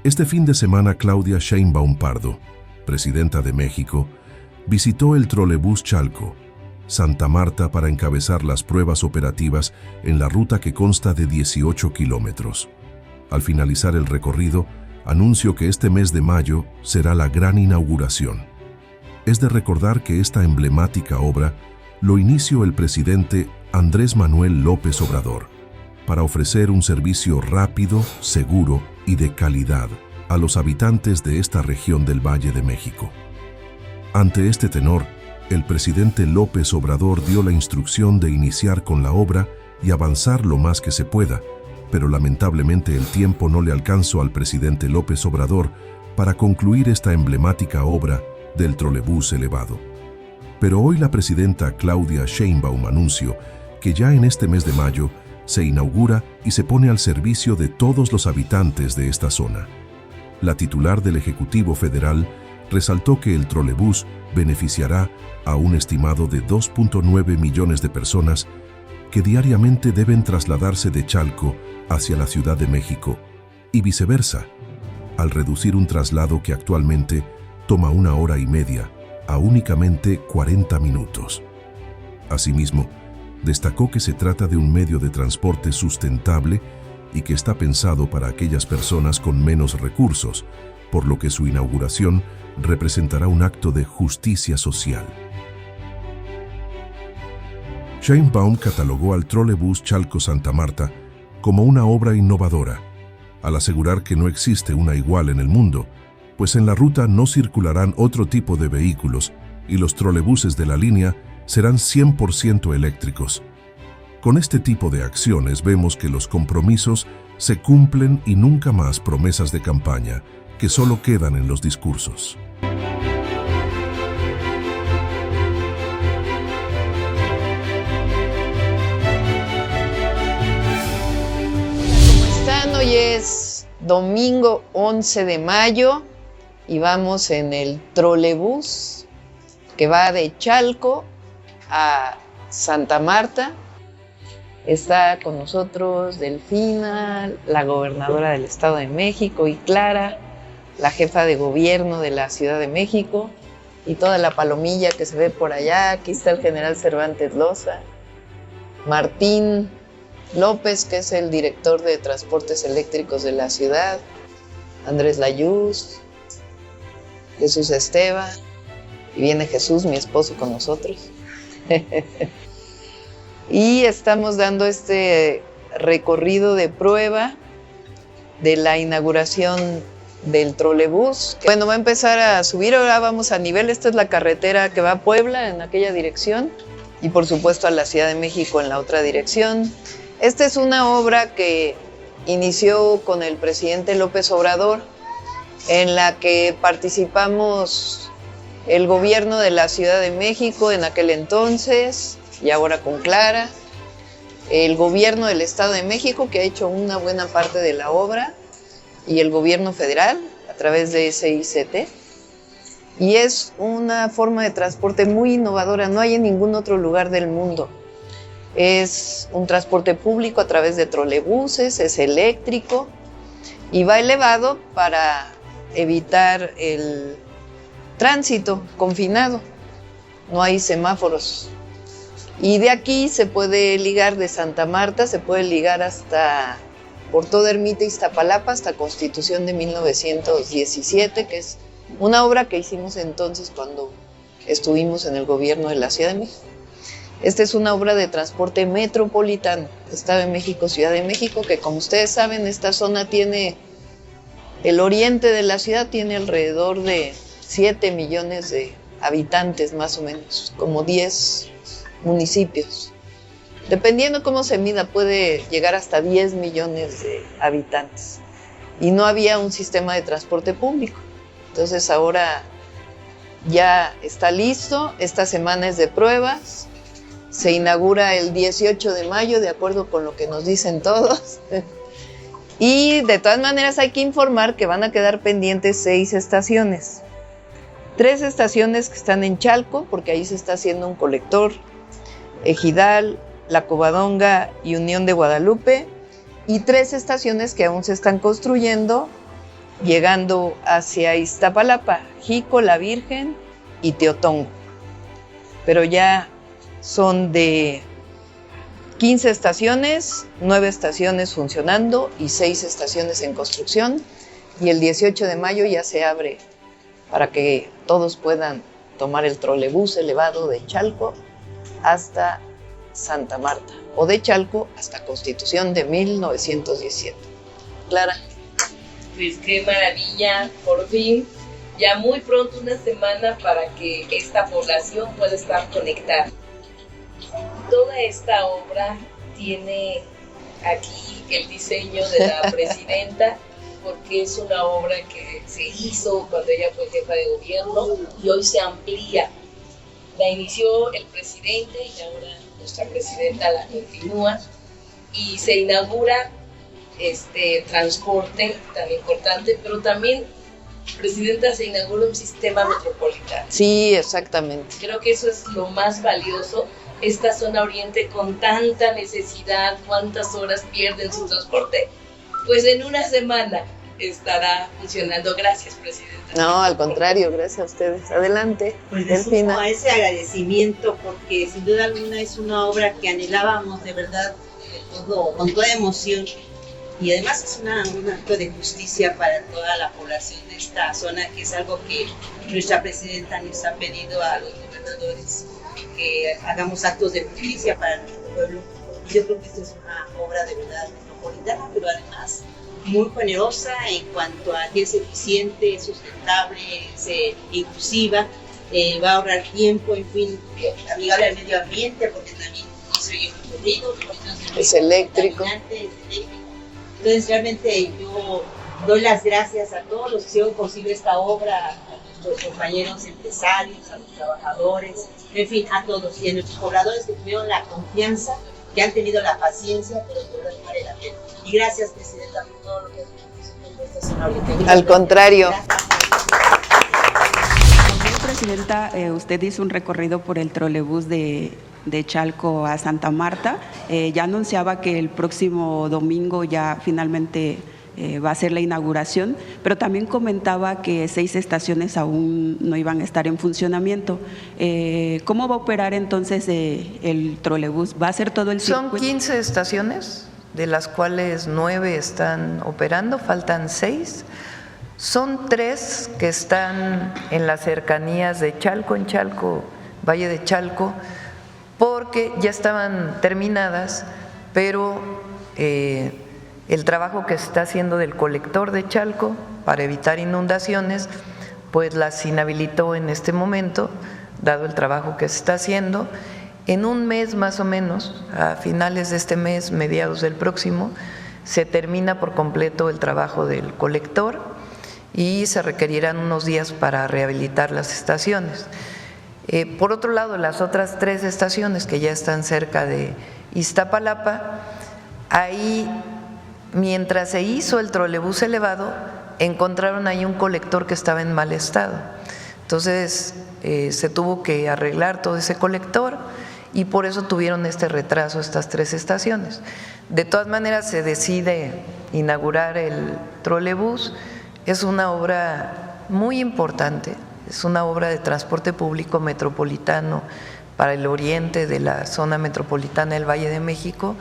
Este fin de semana, Claudia Sheinbaum Pardo, presidenta de México, visitó el trolebús Chalco, Santa Marta, para encabezar las pruebas operativas en la ruta que consta de 18 kilómetros. Al finalizar el recorrido, anunció que este mes de mayo será la gran inauguración. Es de recordar que esta emblemática obra lo inició el presidente Andrés Manuel López Obrador, para ofrecer un servicio rápido, seguro y de calidad a los habitantes de esta región del Valle de México. Ante este tenor, el presidente López Obrador dio la instrucción de iniciar con la obra y avanzar lo más que se pueda, pero lamentablemente el tiempo no le alcanzó al presidente López Obrador para concluir esta emblemática obra del trolebús elevado. Pero hoy la presidenta Claudia Sheinbaum anunció que ya en este mes de mayo se inaugura y se pone al servicio de todos los habitantes de esta zona. La titular del Ejecutivo Federal resaltó que el trolebús beneficiará a un estimado de 2.9 millones de personas que diariamente deben trasladarse de Chalco hacia la Ciudad de México y viceversa, al reducir un traslado que actualmente toma 1 hora y media a únicamente 40 minutos. Asimismo, destacó que se trata de un medio de transporte sustentable y que está pensado para aquellas personas con menos recursos, por lo que su inauguración representará un acto de justicia social. Sheinbaum catalogó al trolebús Chalco-Santa Marta como una obra innovadora, al asegurar que no existe una igual en el mundo, pues en la ruta no circularán otro tipo de vehículos y los trolebuses de la línea serán 100% eléctricos. Con este tipo de acciones vemos que los compromisos se cumplen y nunca más promesas de campaña que solo quedan en los discursos. ¿Cómo están? Hoy es domingo 11 de mayo y vamos en el trolebús que va de Chalco a Santa Marta. Está con nosotros Delfina, la gobernadora del Estado de México, y Clara, la jefa de gobierno de la Ciudad de México, y toda la palomilla que se ve por allá. Aquí está el general Cervantes Loza, Martín López, que es el director de transportes eléctricos de la ciudad, Andrés Layuz, Jesús Esteban, y viene Jesús, mi esposo, con nosotros. Y estamos dando este recorrido de prueba de la inauguración del trolebús. Bueno, va a empezar a subir, ahora vamos a nivel. Esta es la carretera que va a Puebla en aquella dirección y por supuesto a la Ciudad de México en la otra dirección. Esta es una obra que inició con el presidente López Obrador, en la que participamos el gobierno de la Ciudad de México en aquel entonces, y ahora con Clara, el gobierno del Estado de México, que ha hecho una buena parte de la obra, y el gobierno federal a través de SICT. Y es una forma de transporte muy innovadora, no hay en ningún otro lugar del mundo. Es un transporte público a través de trolebuses, es eléctrico y va elevado para evitar el tránsito confinado. No hay semáforos. Y de aquí se puede ligar, de Santa Marta, se puede ligar hasta por toda Ermita Iztapalapa, hasta Constitución de 1917, que es una obra que hicimos entonces cuando estuvimos en el gobierno de la Ciudad de México. Esta es una obra de transporte metropolitano, Estado de México, Ciudad de México, que como ustedes saben, esta zona tiene, el oriente de la ciudad tiene alrededor de 7 millones de habitantes, más o menos, como 10 municipios. Dependiendo cómo se mida, puede llegar hasta 10 millones de habitantes. Y no había un sistema de transporte público. Entonces ahora ya está listo, esta semana es de pruebas, se inaugura el 18 de mayo, de acuerdo con lo que nos dicen todos. Y de todas maneras hay que informar que van a quedar pendientes 6 estaciones. 3 estaciones que están en Chalco, porque ahí se está haciendo un colector, Ejidal, La Covadonga y Unión de Guadalupe, y 3 estaciones que aún se están construyendo llegando hacia Iztapalapa, Jico, La Virgen y Teotongo. Pero ya son de 15 estaciones, 9 estaciones funcionando y 6 estaciones en construcción. Y el 18 de mayo ya se abre para que todos puedan tomar el trolebús elevado de Chalco hasta Santa Marta, o de Chalco hasta Constitución de 1917. Clara. Pues qué maravilla, por fin, ya muy pronto, una semana para que esta población pueda estar conectada. Toda esta obra tiene aquí el diseño de la presidenta, porque es una obra que se hizo cuando ella fue jefa de gobierno y hoy se amplía. La inició el presidente y ahora nuestra presidenta la continúa y se inaugura transporte tan importante, pero también, presidenta, se inaugura un sistema metropolitano. Sí, exactamente. Creo que eso es lo más valioso. Esta zona oriente con tanta necesidad, cuántas horas pierden su transporte, pues en una semana estará funcionando. Gracias, presidenta. No, al contrario, gracias a ustedes. Adelante, pues Delfina. A ese agradecimiento, porque sin duda alguna es una obra que anhelábamos de verdad, con toda emoción, y además es un acto de justicia para toda la población de esta zona, que es algo que nuestra presidenta nos ha pedido a los gobernadores, que hagamos actos de justicia para nuestro pueblo. Yo creo que esta es una obra de verdad metropolitana, pero además muy generosa en cuanto a que es eficiente, sustentable, es inclusiva, va a ahorrar tiempo, en fin, amigable al medio ambiente, porque también no se oye mucho ruido, es eléctrico. Entonces realmente yo doy las gracias a todos los que hicieron posible esta obra, a nuestros compañeros empresarios, a los trabajadores, en fin, a todos, y a nuestros pobladores que tuvieron la confianza, que han tenido la paciencia, pero de verdad vale la pena. Y gracias, presidenta, por todo lo que has hecho en esta zona oriental. Al contrario. Presidenta, usted hizo un recorrido por el trolebús de Chalco a Santa Marta. Ya anunciaba que el próximo domingo ya finalmente va a ser la inauguración, pero también comentaba que 6 estaciones aún no iban a estar en funcionamiento. ¿Cómo va a operar entonces el trolebús? ¿Va a ser todo el circuito? Son 15 estaciones, de las cuales 9 están operando, faltan 6. Son 3 que están en las cercanías de Chalco, en Chalco, Valle de Chalco, porque ya estaban terminadas, pero el trabajo que se está haciendo del colector de Chalco para evitar inundaciones, pues las inhabilitó en este momento, dado el trabajo que se está haciendo. En un mes más o menos, a finales de este mes, mediados del próximo, se termina por completo el trabajo del colector y se requerirán unos días para rehabilitar las estaciones. Por otro lado, las otras 3 estaciones que ya están cerca de Iztapalapa, ahí, mientras se hizo el trolebús elevado, encontraron ahí un colector que estaba en mal estado. Entonces, se tuvo que arreglar todo ese colector y por eso tuvieron este retraso estas 3 estaciones. De todas maneras, se decide inaugurar el trolebús. Es una obra muy importante, es una obra de transporte público metropolitano para el oriente de la zona metropolitana del Valle de México,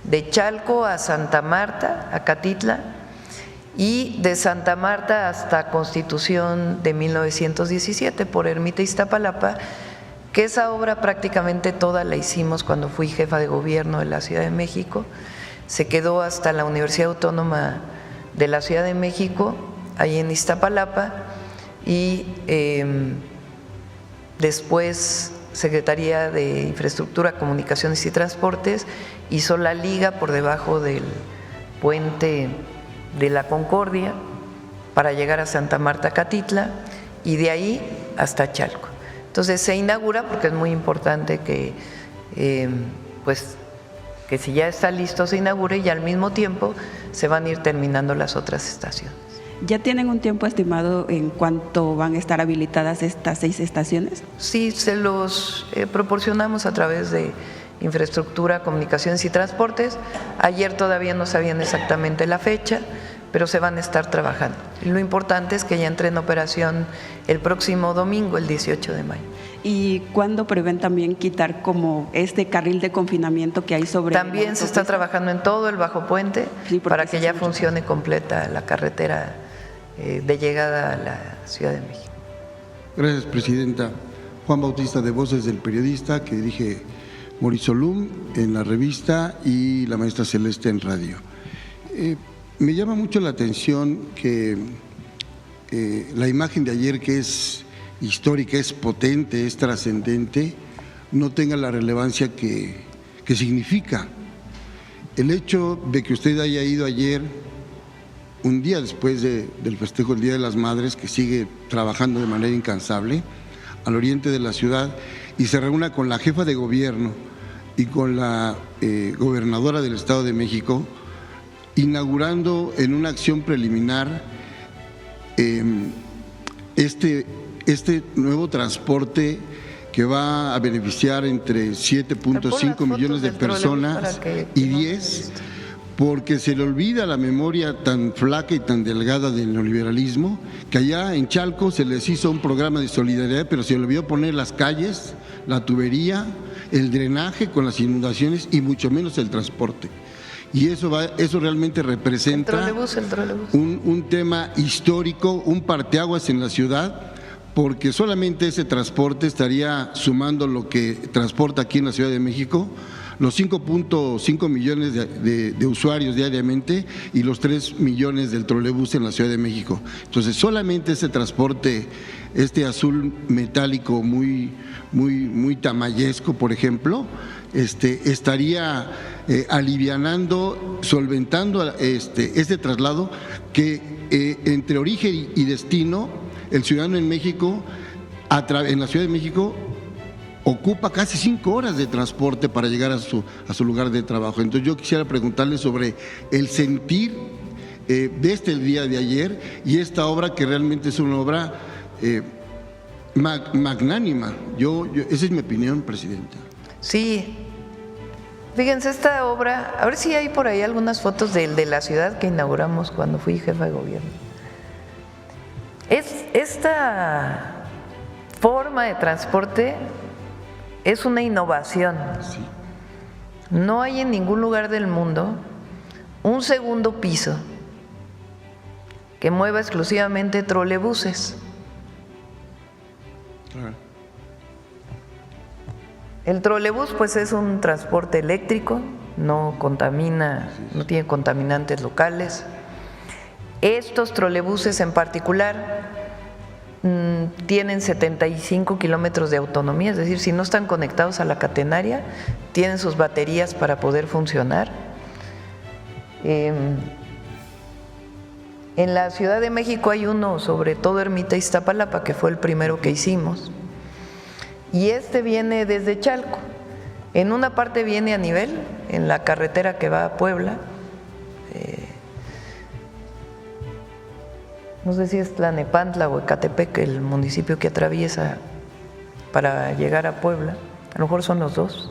de Chalco a Santa Marta, a Catitla, y de Santa Marta hasta Constitución de 1917 por Ermita Iztapalapa, que esa obra prácticamente toda la hicimos cuando fui jefa de gobierno de la Ciudad de México. Se quedó hasta la Universidad Autónoma de la Ciudad de México, ahí en Iztapalapa, y después Secretaría de Infraestructura, Comunicaciones y Transportes hizo la liga por debajo del puente de la Concordia para llegar a Santa Marta, Catitla, y de ahí hasta Chalco. Entonces se inaugura porque es muy importante que que si ya está listo se inaugure y al mismo tiempo se van a ir terminando las otras estaciones. ¿Ya tienen un tiempo estimado en cuánto van a estar habilitadas estas 6 estaciones? Sí, se los proporcionamos a través de Infraestructura, Comunicaciones y Transportes. Ayer todavía no sabían exactamente la fecha, pero se van a estar trabajando. Y lo importante es que ya entre en operación el próximo domingo, el 18 de mayo. ¿Y cuándo prevén también quitar como este carril de confinamiento que hay sobre? También se está trabajando en todo el Bajo Puente, sí, para que ya funcione completa la carretera de llegada a la Ciudad de México. Gracias, Presidenta. Juan Bautista de Voces del Periodista, que dirige Morizolum en la revista y la maestra Celeste en radio. Me llama mucho la atención que la imagen de ayer, que es histórica, es potente, es trascendente, no tenga la relevancia que significa. El hecho de que usted haya ido ayer, un día después del festejo del Día de las Madres, que sigue trabajando de manera incansable, al oriente de la ciudad, y se reúna con la jefa de gobierno y con la gobernadora del Estado de México, inaugurando en una acción preliminar este nuevo transporte que va a beneficiar entre 7.5 millones de personas y 10, porque se le olvida la memoria tan flaca y tan delgada del neoliberalismo, que allá en Chalco se les hizo un programa de solidaridad, pero se le olvidó poner las calles, la tubería, el drenaje con las inundaciones y mucho menos el transporte. Y eso realmente representa el trolebús. Un tema histórico, un parteaguas en la ciudad, porque solamente ese transporte estaría sumando lo que transporta aquí en la Ciudad de México, los 5.5 millones de usuarios diariamente y los 3 millones del trolebús en la Ciudad de México. Entonces, solamente ese transporte, este azul metálico muy tamayesco, por ejemplo, estaría alivianando, solventando este traslado que entre origen y destino, el ciudadano en México, en la Ciudad de México, ocupa casi 5 horas de transporte para llegar a su lugar de trabajo. Entonces yo quisiera preguntarle sobre el sentir de el día de ayer y esta obra, que realmente es una obra magnánima. Esa es mi opinión, Presidenta. Sí, fíjense, esta obra, a ver si hay por ahí algunas fotos de la ciudad que inauguramos cuando fui jefa de gobierno. Esta forma de transporte es una innovación. Sí. No hay en ningún lugar del mundo un segundo piso que mueva exclusivamente trolebuses. Claro. El trolebús pues es un transporte eléctrico, no contamina, no tiene contaminantes locales. Estos trolebuses en particular tienen 75 kilómetros de autonomía, es decir, si no están conectados a la catenaria, tienen sus baterías para poder funcionar. En la Ciudad de México hay uno sobre todo Ermita Iztapalapa, que fue el primero que hicimos, y viene desde Chalco. En una parte viene a nivel, en la carretera que va a Puebla, no sé si es Tlanepantla o Ecatepec, el municipio que atraviesa para llegar a Puebla, a lo mejor son los dos.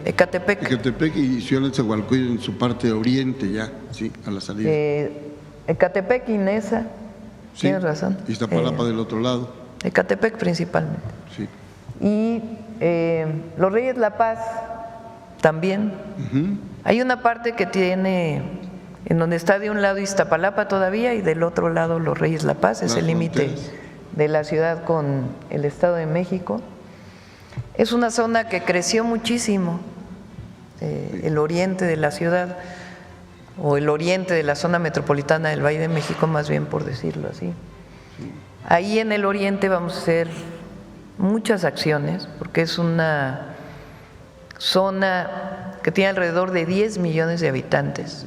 Ecatepec y Ciudad de Zagualcoyo en su parte oriente ya, sí, a la salida. Ecatepec y Nesa, sí, tienes razón. Y Iztapalapa del otro lado. Ecatepec principalmente. Sí. Y Los Reyes La Paz también. Hay una parte que tiene, en donde está de un lado Iztapalapa todavía y del otro lado Los Reyes La Paz, es el límite de la ciudad con el Estado de México. Es una zona que creció muchísimo, el oriente de la ciudad, o el oriente de la zona metropolitana del Valle de México, más bien por decirlo así. Ahí en el oriente vamos a hacer muchas acciones, porque es una zona que tiene alrededor de 10 millones de habitantes,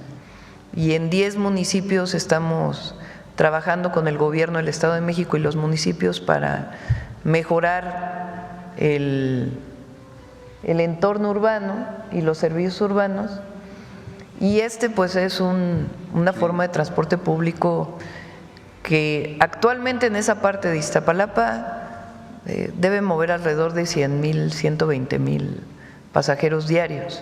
y en 10 municipios estamos trabajando con el gobierno del Estado de México y los municipios para mejorar el entorno urbano y los servicios urbanos. Y pues es una forma de transporte público que actualmente en esa parte de Iztapalapa debe mover alrededor de 100,000, 120,000 pasajeros diarios.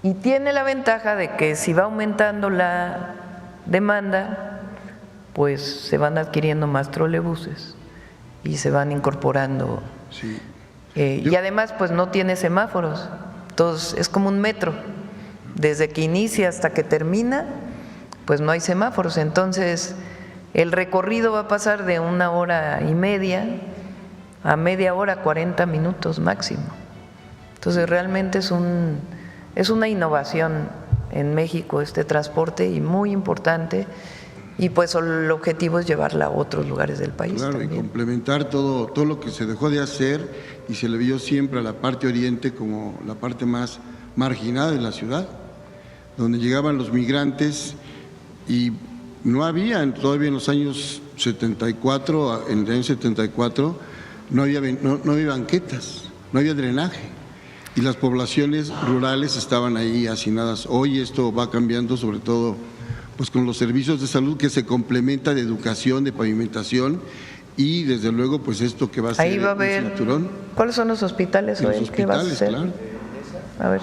Y tiene la ventaja de que si va aumentando la demanda, pues se van adquiriendo más trolebuses y se van incorporando. Sí. Y además pues no tiene semáforos, entonces es como un metro, desde que inicia hasta que termina pues no hay semáforos, entonces el recorrido va a pasar de 1 hora y media a media hora, 40 minutos máximo. Entonces realmente es una innovación en México este transporte y muy importante. Y pues el objetivo es llevarla a otros lugares del país. Claro, también. Y complementar todo lo que se dejó de hacer y se le vio siempre a la parte oriente como la parte más marginada de la ciudad, donde llegaban los migrantes y no había, todavía en los años 74, en el año 74, no había banquetas, no había drenaje y las poblaciones rurales estaban ahí hacinadas. Hoy esto va cambiando, sobre todo pues con los servicios de salud que se complementa de educación, de pavimentación y desde luego pues esto que va a ser Ahí va a haber, un cinturón. ¿Cuáles son los hospitales hoy? Los hospitales, claro. A ver.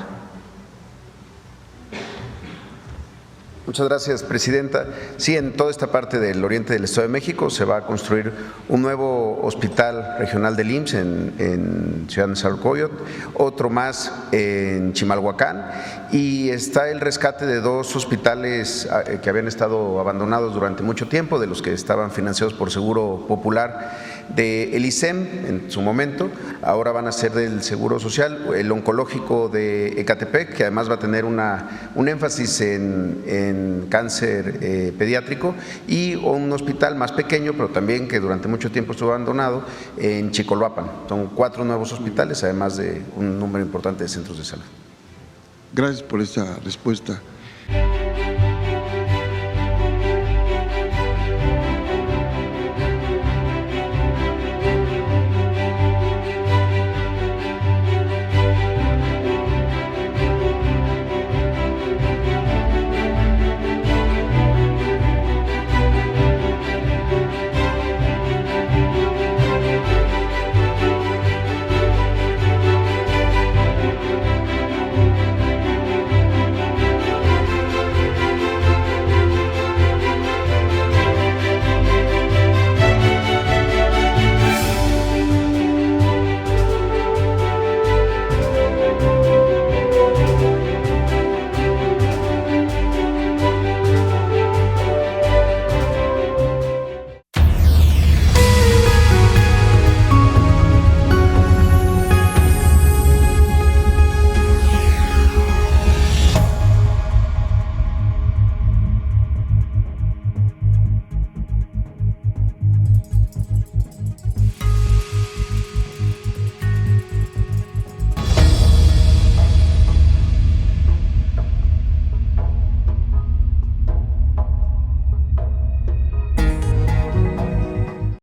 Muchas gracias, Presidenta. Sí, en toda esta parte del oriente del Estado de México se va a construir un nuevo hospital regional del IMSS en Ciudad Nezahualcóyotl, otro más en Chimalhuacán, y está el rescate de 2 hospitales que habían estado abandonados durante mucho tiempo, de los que estaban financiados por Seguro Popular, de el ISEM en su momento, ahora van a ser del Seguro Social, el oncológico de Ecatepec, que además va a tener un énfasis en cáncer pediátrico, y un hospital más pequeño, pero también que durante mucho tiempo estuvo abandonado, en Chicoloapan. Son 4 nuevos hospitales, además de un número importante de centros de salud. Gracias por esa respuesta.